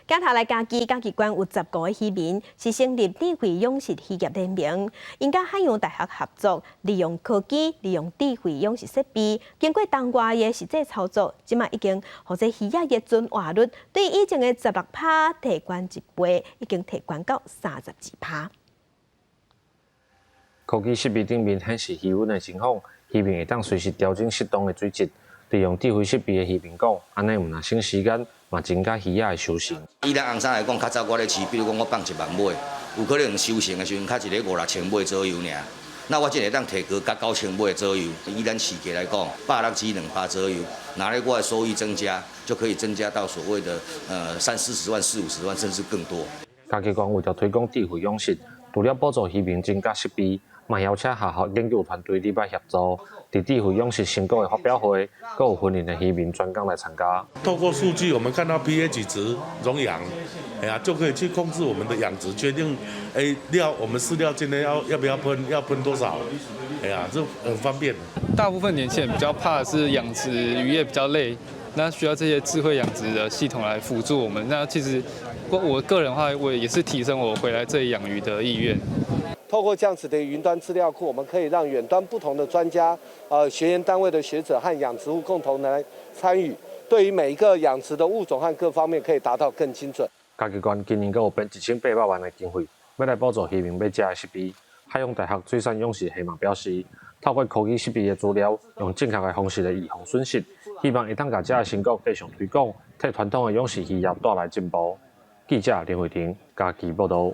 今头来家己关有10个渔民是成立智慧养殖渔业联盟，因甲海洋大学合作，利用科技、利用智慧养殖设备，经过当月的实际操作，即马已经或者渔业业准活率对以前的16%提悬1倍，已经提悬到32%。科技设备顶面显示气温的情况，渔民会当随时调整适当的水质。利用智慧设备的渔民讲，安尼唔若省时间，嘛增加鱼仔的收成。以咱红山来讲，较早我咧饲，比如讲我放1万尾，有可能收成的时阵，较一个5、6千尾左右尔。那我这会当提高到9千尾左右。以咱饲价来讲，100只200左右，拿来我的收益增加，就可以增加到所谓的30-40万、40-50万，甚至更多。家己讲为了推广智慧养殖，除了补助渔民增加设备，嘛邀请下学研究团队礼拜协助。伫智慧养殖成果的发表会，阁有训练的渔民专工来参加。透过数据，我们看到 pH 值、溶氧，就可以去控制我们的养殖，决定，料我们饲料今天要不要喷，要喷多少，这很方便。大部分年轻人比较怕的是养殖渔业比较累，那需要这些智慧养殖的系统来辅助我们。那其实我个人的话，我也是提升我回来这里养鱼的意愿。透过这样子的云端资料库，我们可以让远端不同的专家、学研单位的学者和养殖户共同来参与，对于每一个养殖的物种和各方面可以达到更精准。家己关今年阁有编1800万的经费，要来补助渔民买食的设备。海洋大学水产养殖系嘛表示，透过科技设备的资料，用正确的方式来预防损失，希望会当把这个成果继续推广，替传统的养殖渔业带来进步。记者林慧婷，家己报道。